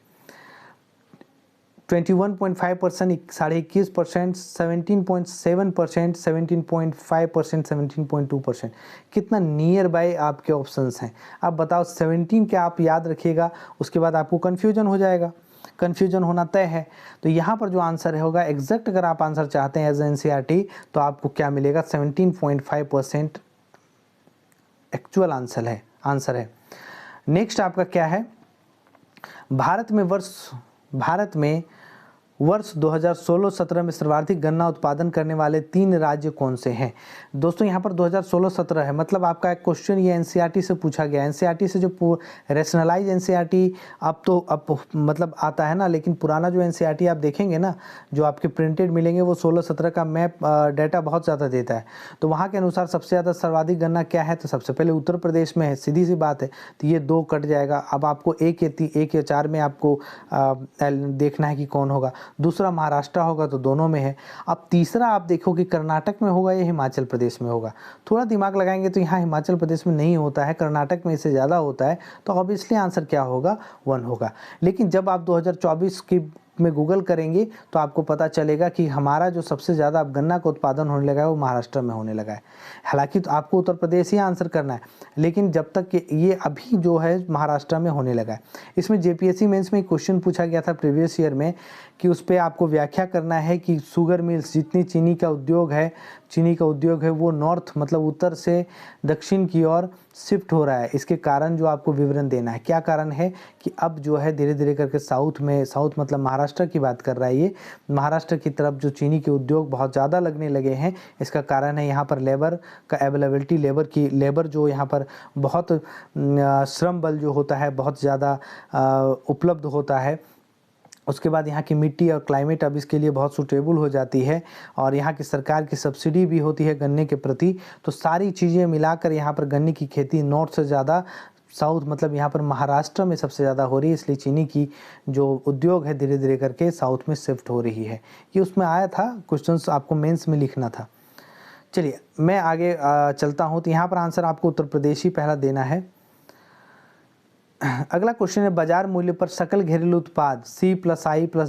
21.5%, 21.5%, 17.7%, 17.5%, 17.2%, कितना नियर बाय आपके ऑप्शंस हैं। आप बताओ 17 क्या आप याद रखिएगा, उसके बाद आपको कन्फ्यूजन हो जाएगा, कन्फ्यूजन होना तय है। तो यहाँ पर जो आंसर होगा एग्जैक्ट, अगर आप आंसर चाहते हैं एज एनसीईआरटी, तो आपको क्या मिलेगा? 17.5% एक्चुअल आंसर है। नेक्स्ट आपका क्या है? भारत में वर्ष 2016-17 में सर्वाधिक गन्ना उत्पादन करने वाले 3 राज्य कौन से हैं? दोस्तों यहाँ पर 2016-17 है, मतलब आपका एक क्वेश्चन ये एनसीईआरटी से पूछा गया। एनसीईआरटी से जो रैशनलाइज एनसीईआरटी अब मतलब आता है ना, लेकिन पुराना जो एनसीईआरटी आप देखेंगे ना, जो आपके प्रिंटेड मिलेंगे, वो 16-17 का मैप डाटा बहुत ज़्यादा देता है। तो वहाँ के अनुसार सबसे ज़्यादा सर्वाधिक गन्ना क्या है? तो सबसे पहले उत्तर प्रदेश में है, सीधी सी बात है। तो ये 2 कट जाएगा। अब आपको 1 या 4 में आपको देखना है कि कौन होगा। दूसरा महाराष्ट्र होगा, तो दोनों में है। अब तीसरा आप देखो कि कर्नाटक में होगा या हिमाचल प्रदेश में होगा। थोड़ा दिमाग लगाएंगे तो यहाँ हिमाचल प्रदेश में नहीं होता है, कर्नाटक में इससे ज़्यादा होता है। तो ऑब्वियसली आंसर क्या होगा? 1 होगा। लेकिन जब आप 2024 की में गूगल करेंगे तो आपको पता चलेगा कि हमारा जो सबसे ज़्यादा अब गन्ना का उत्पादन होने लगा है वो महाराष्ट्र में होने लगा है। हालांकि तो आपको उत्तर प्रदेश ही आंसर करना है, लेकिन जब तक ये अभी जो है महाराष्ट्र में होने लगा है। इसमें जेपीएससी मेंस में क्वेश्चन पूछा गया था प्रीवियस ईयर में कि उस पर आपको व्याख्या करना है कि शुगर मिल्स, जितनी चीनी का उद्योग है वो नॉर्थ मतलब उत्तर से दक्षिण की ओर शिफ्ट हो रहा है। इसके कारण जो आपको विवरण देना है। क्या कारण है कि अब जो है धीरे धीरे करके साउथ मतलब महाराष्ट्र की बात कर रहा है, ये महाराष्ट्र की तरफ जो चीनी के उद्योग बहुत ज़्यादा लगने लगे हैं। इसका कारण है यहाँ पर लेबर का अवेलेबिलिटी, लेबर जो यहाँ पर बहुत श्रम बल जो होता है बहुत ज़्यादा उपलब्ध होता है। उसके बाद यहाँ की मिट्टी और क्लाइमेट अब इसके लिए बहुत सूटेबल हो जाती है, और यहाँ की सरकार की सब्सिडी भी होती है गन्ने के प्रति। तो सारी चीज़ें मिलाकर यहाँ पर गन्ने की खेती नॉर्थ से ज़्यादा साउथ मतलब यहाँ पर महाराष्ट्र में सबसे ज़्यादा हो रही है। इसलिए चीनी की जो उद्योग है धीरे धीरे करके साउथ में शिफ्ट हो रही है। ये उसमें आया था, क्वेश्चंस आपको मेंस में लिखना था। चलिए मैं आगे चलता हूँ। तो यहाँ पर आंसर आपको उत्तर प्रदेश ही पहला देना है। अगला क्वेश्चन है, बाजार मूल्य पर सकल घरेलू उत्पाद C+I+J+X-M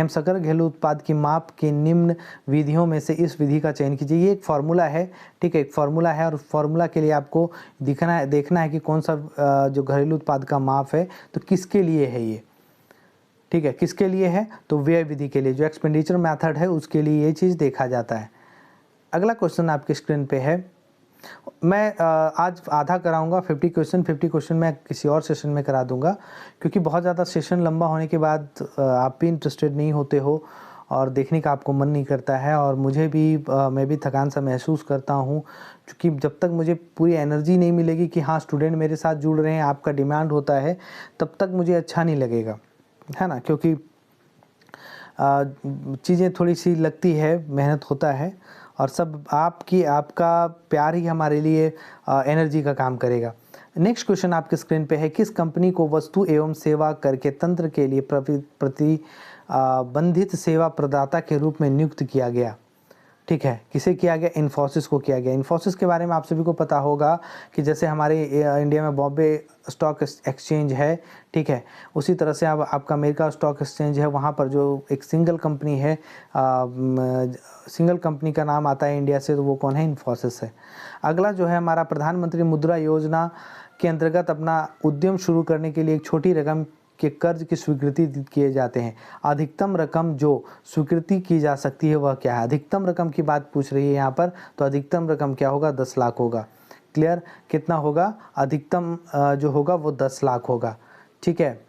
सकल घरेलू उत्पाद की माप के निम्न विधियों में से इस विधि का चयन कीजिए। ये एक फार्मूला है, ठीक है, एक फार्मूला है, और फार्मूला के लिए आपको देखना है कि कौन सा जो घरेलू उत्पाद का माप है तो किसके लिए है ये, ठीक है, किसके लिए है? तो व्यय विधि के लिए, जो एक्सपेंडिचर मेथड है उसके लिए ये चीज़ देखा जाता है। अगला क्वेश्चन आपके स्क्रीन पे है। मैं आज आधा कराऊंगा, 50 क्वेश्चन मैं किसी और सेशन में करा दूंगा, क्योंकि बहुत ज़्यादा सेशन लंबा होने के बाद आप भी इंटरेस्टेड नहीं होते हो और देखने का आपको मन नहीं करता है, और मुझे भी मैं भी थकान सा महसूस करता हूँ, क्योंकि जब तक मुझे पूरी एनर्जी नहीं मिलेगी कि हाँ स्टूडेंट मेरे साथ जुड़ रहे हैं, आपका डिमांड होता है, तब तक मुझे अच्छा नहीं लगेगा, है ना, क्योंकि चीज़ें थोड़ी सी लगती है, मेहनत होता है, और सब आपका प्यार ही हमारे लिए एनर्जी का काम करेगा। नेक्स्ट क्वेश्चन आपके स्क्रीन पे है, किस कंपनी को वस्तु एवं सेवा कर के तंत्र के लिए प्रतिबंधित सेवा प्रदाता के रूप में नियुक्त किया गया? ठीक है, किसे किया गया? इन्फोसिस को किया गया। इन्फोसिस के बारे में आप सभी को पता होगा कि जैसे हमारे इंडिया में बॉम्बे स्टॉक एक्सचेंज है, ठीक है, उसी तरह से अब आपका अमेरिका स्टॉक एक्सचेंज है, वहाँ पर जो एक सिंगल कंपनी है, सिंगल कंपनी का नाम आता है इंडिया से, तो वो कौन है? इन्फोसिस है। अगला जो है हमारा प्रधानमंत्री मुद्रा योजना के अंतर्गत अपना उद्यम शुरू करने के लिए एक छोटी रकम के कर्ज की स्वीकृति किए जाते हैं। अधिकतम रकम जो स्वीकृति की जा सकती है वह क्या है? अधिकतम रकम की बात पूछ रही है यहाँ पर, तो अधिकतम रकम क्या होगा? 10 लाख होगा। क्लियर? कितना होगा? अधिकतम जो होगा वो 10 लाख होगा। ठीक है,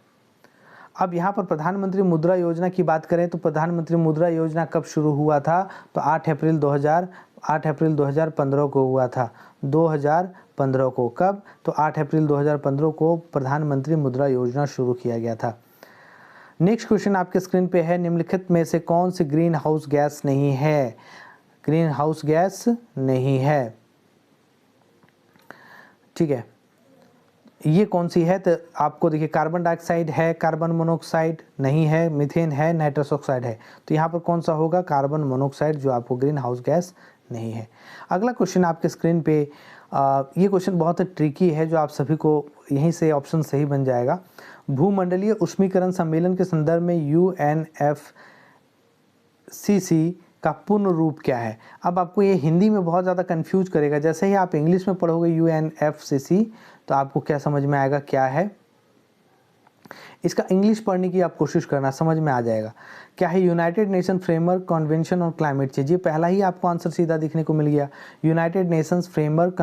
अब यहाँ पर प्रधानमंत्री मुद्रा योजना की बात करें तो प्रधानमंत्री मुद्रा योजना कब शुरू हुआ था? तो 8 अप्रैल 2015 को हुआ था। 2015 को। कब? तो 8 अप्रैल 2015 को प्रधानमंत्री मुद्रा योजना शुरू किया गया था। नेक्स्ट क्वेश्चन आपके स्क्रीन पे है, निम्नलिखित में से कौन सी ग्रीन हाउस गैस नहीं है? ग्रीन हाउस गैस नहीं है, ठीक है, ये कौन सी है? तो आपको देखिए, कार्बन डाइऑक्साइड है, कार्बन मोनोऑक्साइड नहीं है, मीथेन है, नाइट्रस ऑक्साइड है। तो यहाँ पर कौन सा होगा? कार्बन मोनोऑक्साइड, जो आपको ग्रीन हाउस गैस नहीं है। अगला क्वेश्चन आपके स्क्रीन पे, ये क्वेश्चन बहुत ट्रिकी है, जो आप सभी को यहीं से ऑप्शन सही बन जाएगा। भूमंडलीय ऊष्मीकरण सम्मेलन के संदर्भ में UNFCCC का पूर्ण रूप क्या है? अब आपको ये हिंदी में बहुत ज़्यादा कंफ्यूज करेगा। जैसे ही आप इंग्लिश में पढ़ोगे UNFCCC, तो आपको क्या समझ में आएगा क्या है? इसका इंग्लिश पढ़ने की आप कोशिश करना, समझ में आ जाएगा। क्या है? United nation framework convention on climate change. ये पहला ही आपको आंसर सीधा दिखने को मिल गया। United Nations framework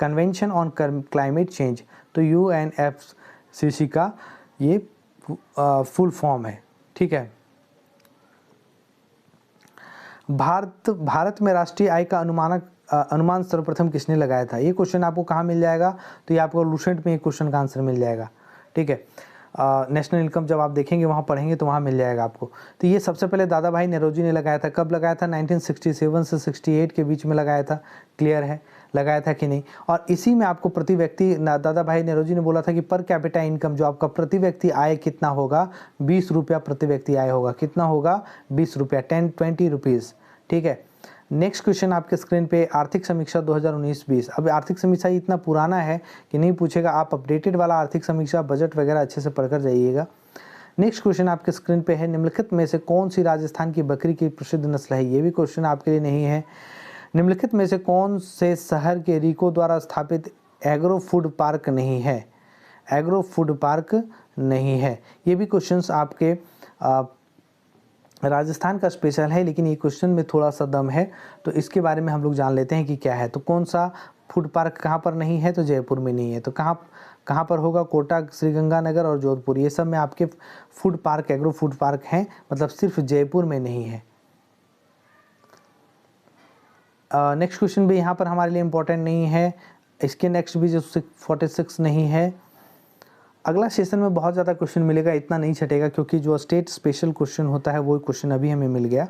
convention on climate change, तो UNFCCC का ये फुल फॉर्म है। ठीक है, भारत में राष्ट्रीय आय का अनुमान सर्वप्रथम किसने लगाया था? ये क्वेश्चन आपको कहाँ मिल जाएगा? तो ये आपको लूसेंट में एक क्वेश्चन का आंसर मिल जाएगा। ठीक है, नेशनल इनकम जब आप देखेंगे, वहाँ पढ़ेंगे, तो वहाँ मिल जाएगा आपको। तो ये सबसे पहले दादा भाई नौरोजी ने लगाया था। कब लगाया था? 1967 से 68 के बीच में लगाया था। क्लियर है? लगाया था कि नहीं? और इसी में आपको प्रति व्यक्ति, दादा भाई नौरोजी ने बोला था कि पर कैपिटा इनकम, जो आपका प्रति व्यक्ति आय कितना होगा? 20 रुपया प्रति व्यक्ति आय होगा। कितना होगा? 20 रुपया, 20 रुपीज़। ठीक है, नेक्स्ट क्वेश्चन आपके स्क्रीन पे, आर्थिक समीक्षा 2019-20। अब आर्थिक समीक्षा इतना पुराना है कि नहीं पूछेगा, आप अपडेटेड वाला आर्थिक समीक्षा, बजट वगैरह अच्छे से पढ़कर जाइएगा। नेक्स्ट क्वेश्चन आपके स्क्रीन पे है, निम्नलिखित में से कौन सी राजस्थान की बकरी की प्रसिद्ध नस्ल है? ये भी क्वेश्चन आपके लिए नहीं है। निम्नलिखित में से कौन से शहर के रीको द्वारा स्थापित एग्रो फूड पार्क नहीं है? एग्रो फूड पार्क नहीं है। ये भी क्वेश्चंस आपके राजस्थान का स्पेशल है, लेकिन ये क्वेश्चन में थोड़ा सा दम है, तो इसके बारे में हम लोग जान लेते हैं कि क्या है। तो कौन सा फूड पार्क कहाँ पर नहीं है? तो जयपुर में नहीं है। तो कहाँ पर होगा? कोटा, श्रीगंगानगर और जोधपुर, ये सब में आपके food park, agro food park हैं, मतलब सिर्फ जयपुर में नहीं है। नेक्स्ट क्वेश्चन भी यहाँ पर हमारे लिए इम्पोर्टेंट नहीं है। इसके नेक्स्ट भी जो 46 नहीं है। अगला सेशन में बहुत ज़्यादा क्वेश्चन मिलेगा, इतना नहीं छटेगा, क्योंकि जो स्टेट स्पेशल क्वेश्चन होता है वो क्वेश्चन अभी हमें मिल गया।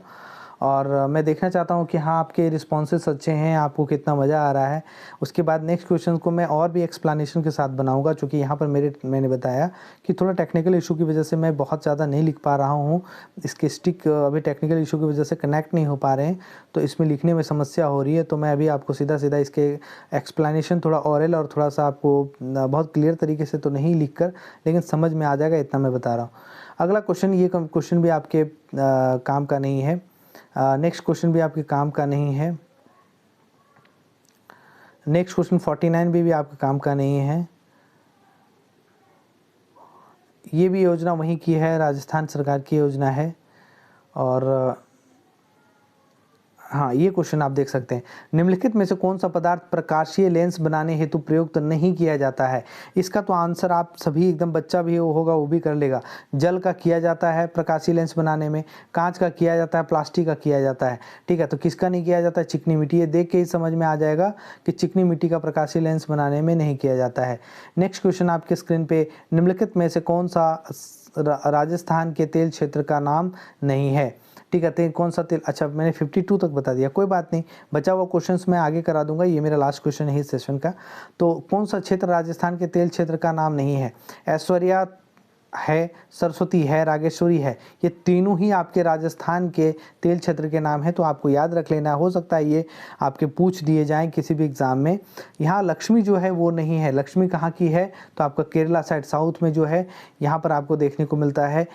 और मैं देखना चाहता हूँ कि हाँ, आपके रिस्पॉन्सेस अच्छे हैं, आपको कितना मज़ा आ रहा है। उसके बाद नेक्स्ट क्वेश्चन को मैं और भी एक्सप्लेनेशन के साथ बनाऊँगा, क्योंकि यहाँ पर मैंने बताया कि थोड़ा टेक्निकल इशू की वजह से मैं बहुत ज़्यादा नहीं लिख पा रहा हूँ। इसके स्टिक अभी टेक्निकल इशू की वजह से कनेक्ट नहीं हो पा रहे हैं, तो इसमें लिखने में समस्या हो रही है। तो मैं अभी आपको सीधा इसके एक्सप्लेनेशन थोड़ा ओरल और थोड़ा सा आपको बहुत क्लियर तरीके से तो नहीं लिख कर, लेकिन समझ में आ जाएगा, इतना मैं बता रहा हूँ। अगला क्वेश्चन, ये क्वेश्चन भी आपके काम का नहीं है। नेक्स्ट क्वेश्चन भी आपके काम का नहीं है। नेक्स्ट क्वेश्चन 49 भी आपके काम का नहीं है। ये भी योजना वहीं की है, राजस्थान सरकार की योजना है। और हाँ, ये क्वेश्चन आप देख सकते हैं, निम्नलिखित में से कौन सा पदार्थ प्रकाशीय लेंस बनाने हेतु प्रयुक्त नहीं किया जाता है? इसका तो आंसर आप सभी, एकदम बच्चा भी होगा वो भी कर लेगा। जल का किया जाता है प्रकाशीय लेंस बनाने में, कांच का किया जाता है, प्लास्टिक का किया जाता है। ठीक है, तो किसका नहीं किया जाता है? चिकनी मिट्टी। ये देख के ही समझ में आ जाएगा कि चिकनी मिट्टी का प्रकाशीय लेंस बनाने में नहीं किया जाता है। नेक्स्ट क्वेश्चन आपके स्क्रीन पे, निम्नलिखित में से कौन सा राजस्थान के तेल क्षेत्र का नाम नहीं है? ठीक है, तेल कौन सा तेल? अच्छा, मैंने 52 तक बता दिया, कोई बात नहीं, बचा हुआ क्वेश्चंस मैं आगे करा दूंगा। ये मेरा लास्ट क्वेश्चन है इस सेशन का। तो कौन सा क्षेत्र राजस्थान के तेल क्षेत्र का नाम नहीं है? ऐश्वर्या है, सरस्वती है, रागेश्वरी है, ये तीनों ही आपके राजस्थान के तेल क्षेत्र के नाम हैं, तो आपको याद रख लेना। हो सकता है ये आपके पूछ दिए जाएं किसी भी एग्ज़ाम में। यहाँ लक्ष्मी जो है वो नहीं है। लक्ष्मी कहाँ की है? तो आपका केरला साइड साउथ में जो है यहाँ पर आपको देखने को मिलता है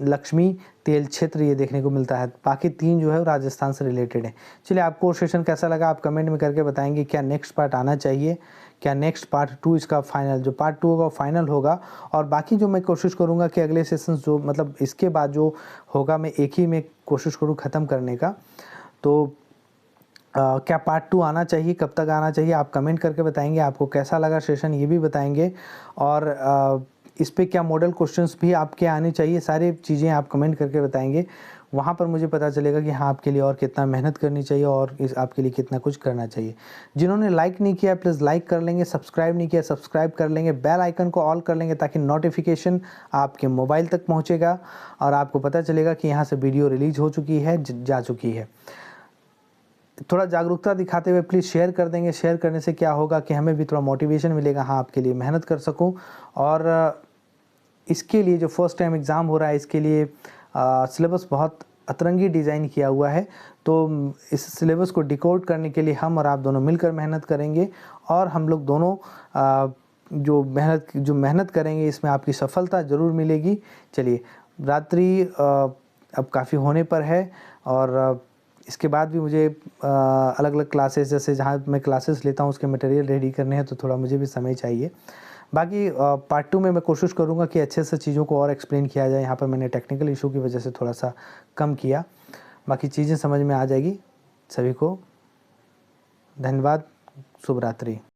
लक्ष्मी तेल क्षेत्र, ये देखने को मिलता है। बाकी तीन जो है वो राजस्थान से रिलेटेड है। चलिए, आपको सेशन कैसा लगा आप कमेंट में करके बताएंगे। क्या नेक्स्ट पार्ट आना चाहिए? क्या नेक्स्ट पार्ट 2 इसका फाइनल, जो पार्ट 2 होगा वो फाइनल होगा? और बाकी जो मैं कोशिश करूँगा कि अगले सेशन जो मतलब इसके बाद जो होगा मैं एक ही में कोशिश करूँ ख़त्म करने का। तो क्या पार्ट 2 आना चाहिए, कब तक आना चाहिए, आप कमेंट करके बताएंगे। आपको कैसा लगा सेशन ये भी बताएंगे। और इस पे क्या मॉडल क्वेश्चंस भी आपके आने चाहिए, सारी चीज़ें आप कमेंट करके बताएंगे। वहाँ पर मुझे पता चलेगा कि हाँ, आपके लिए और कितना मेहनत करनी चाहिए और इस आपके लिए कितना कुछ करना चाहिए। जिन्होंने लाइक नहीं किया प्लीज़ लाइक कर लेंगे, सब्सक्राइब नहीं किया सब्सक्राइब कर लेंगे, बेल आइकन को ऑल कर लेंगे ताकि नोटिफिकेशन आपके मोबाइल तक पहुँचेगा और आपको पता चलेगा कि यहाँ से वीडियो रिलीज हो चुकी है, जा चुकी है। थोड़ा जागरूकता दिखाते हुए प्लीज़ शेयर कर देंगे। शेयर करने से क्या होगा कि हमें भी थोड़ा मोटिवेशन मिलेगा, हाँ, आपके लिए मेहनत कर सकूं। और इसके लिए जो फर्स्ट टाइम एग्ज़ाम हो रहा है इसके लिए सिलेबस बहुत अतरंगी डिज़ाइन किया हुआ है। तो इस सिलेबस को डिकोड करने के लिए हम और आप दोनों मिलकर मेहनत करेंगे और हम लोग दोनों जो मेहनत करेंगे इसमें आपकी सफलता ज़रूर मिलेगी। चलिए, रात्रि अब काफ़ी होने पर है और इसके बाद भी मुझे अलग अलग क्लासेस, जैसे जहाँ मैं क्लासेस लेता हूँ उसके मटेरियल रेडी करने हैं, तो थोड़ा मुझे भी समय चाहिए। बाकी पार्ट 2 में मैं कोशिश करूँगा कि अच्छे से चीज़ों को और एक्सप्लेन किया जाए। यहाँ पर मैंने टेक्निकल इशू की वजह से थोड़ा सा कम किया, बाकी चीज़ें समझ में आ जाएगी। सभी को धन्यवाद, शुभ रात्रि।